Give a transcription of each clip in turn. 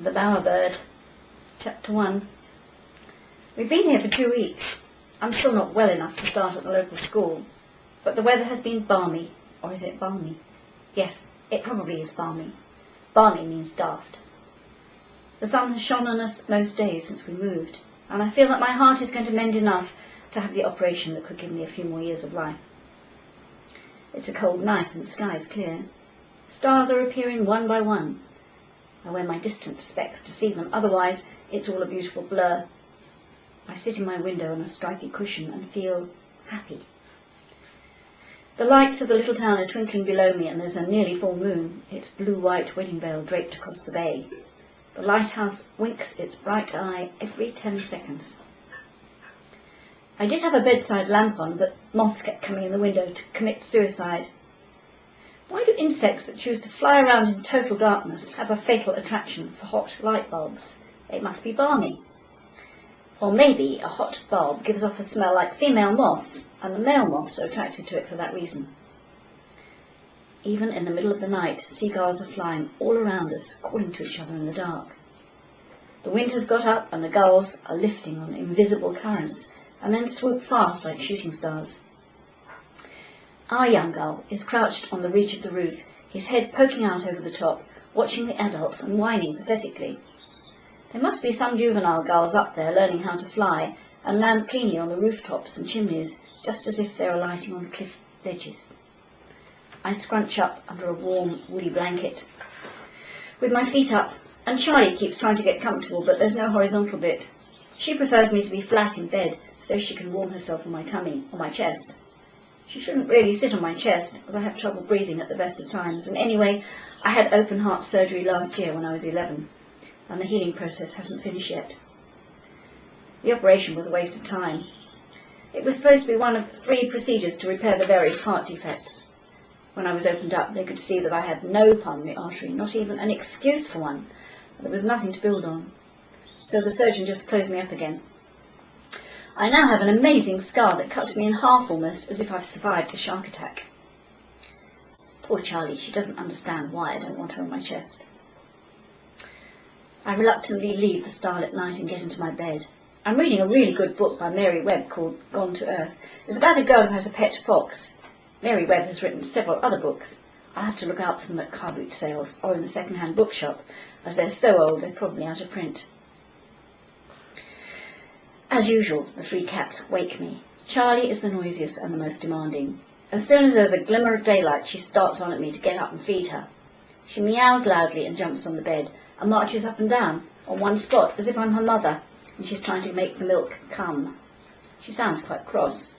The Bowerbird, Chapter 1. We've been here for 2 weeks. I'm still not well enough to start at the local school, but the weather has been balmy. Or is it balmy? Yes, it probably is balmy. Balmy means daft. The sun has shone on us most days since we moved, and I feel that my heart is going to mend enough to have the operation that could give me a few more years of life. It's a cold night and the sky is clear. Stars are appearing one by one. I wear my distance specs to see them, otherwise it's all a beautiful blur. I sit in my window on a stripy cushion and feel happy. The lights of the little town are twinkling below me, and there's a nearly full moon, its blue-white wedding veil draped across the bay. The lighthouse winks its bright eye every 10 seconds. I did have a bedside lamp on, but moths kept coming in the window to commit suicide. Why do insects that choose to fly around in total darkness have a fatal attraction for hot light bulbs? It must be balmy. Or maybe a hot bulb gives off a smell like female moths, and the male moths are attracted to it for that reason. Even in the middle of the night, seagulls are flying all around us, calling to each other in the dark. The wind has got up, and the gulls are lifting on invisible currents, and then swoop fast like shooting stars. Our young gull is crouched on the ridge of the roof, his head poking out over the top, watching the adults and whining pathetically. There must be some juvenile gulls up there learning how to fly and land cleanly on the rooftops and chimneys, just as if they're alighting on cliff ledges. I scrunch up under a warm, woolly blanket, with my feet up, and Charlie keeps trying to get comfortable, but there's no horizontal bit. She prefers me to be flat in bed, so she can warm herself on my tummy or my chest. She shouldn't really sit on my chest, because I have trouble breathing at the best of times, and anyway, I had open heart surgery last year when I was 11, and the healing process hasn't finished yet. The operation was a waste of time. It was supposed to be one of 3 procedures to repair the various heart defects. When I was opened up, they could see that I had no pulmonary artery, not even an excuse for one, and there was nothing to build on. So the surgeon just closed me up again. I now have an amazing scar that cuts me in half almost, as if I've survived a shark attack. Poor Charlie, she doesn't understand why I don't want her on my chest. I reluctantly leave the starlit night and get into my bed. I'm reading a really good book by Mary Webb called Gone to Earth. It's about a girl who has a pet fox. Mary Webb has written several other books. I have to look out for them at car boot sales or in the second-hand bookshop, as they're so old they're probably out of print. As usual, the 3 cats wake me. Charlie is the noisiest and the most demanding. As soon as there's a glimmer of daylight, she starts on at me to get up and feed her. She meows loudly and jumps on the bed and marches up and down on one spot as if I'm her mother and she's trying to make the milk come. She sounds quite cross.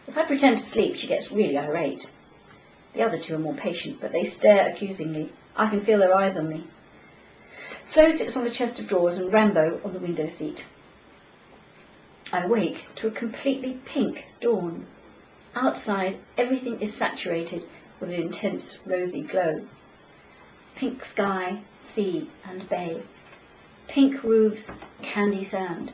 If I pretend to sleep, she gets really irate. The other 2 are more patient, but they stare accusingly. I can feel their eyes on me. Flo sits on the chest of drawers and Rambo on the window seat. I wake to a completely pink dawn. Outside, everything is saturated with an intense rosy glow. Pink sky, sea and bay. Pink roofs, candy sand.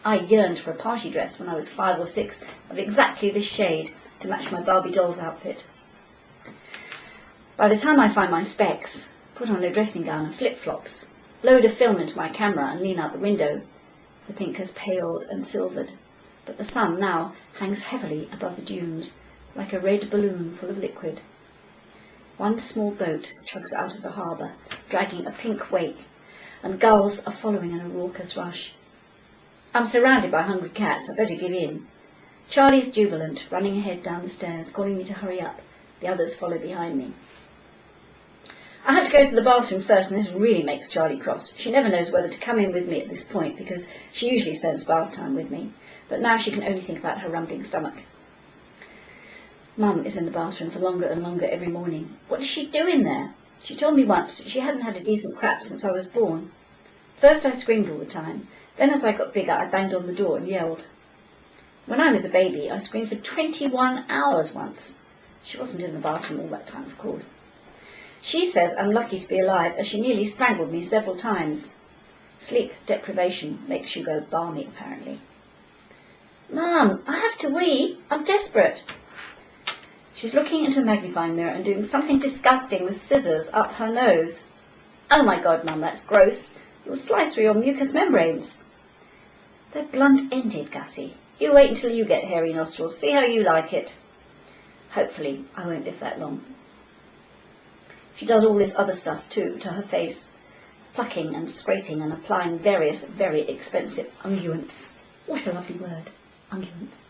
I yearned for a party dress when I was 5 or 6 of exactly this shade to match my Barbie doll's outfit. By the time I find my specs, put on a dressing gown and flip-flops, load a film into my camera and lean out the window, the pink has paled and silvered, but the sun now hangs heavily above the dunes, like a red balloon full of liquid. One small boat chugs out of the harbour, dragging a pink wake, and gulls are following in a raucous rush. I'm surrounded by hungry cats. I better give in. Charlie's jubilant, running ahead down the stairs, calling me to hurry up. The others follow behind me. I have to go to the bathroom first, and this really makes Charlie cross. She never knows whether to come in with me at this point, because she usually spends bath time with me, but now she can only think about her rumbling stomach. Mum is in the bathroom for longer and longer every morning. What does she do in there? She told me once she hadn't had a decent crap since I was born. First I screamed all the time. Then as I got bigger, I banged on the door and yelled. When I was a baby, I screamed for 21 hours once. She wasn't in the bathroom all that time, of course. She says I'm lucky to be alive, as she nearly strangled me several times. Sleep deprivation makes you go balmy, apparently. Mum, I have to wee. I'm desperate. She's looking into a magnifying mirror and doing something disgusting with scissors up her nose. Oh my God, Mum, that's gross. You'll slice through your mucous membranes. They're blunt-ended, Gussie. You wait until you get hairy nostrils. See how you like it. Hopefully, I won't live that long. She does all this other stuff, too, to her face, plucking and scraping and applying various very expensive unguents. What a lovely word, unguents.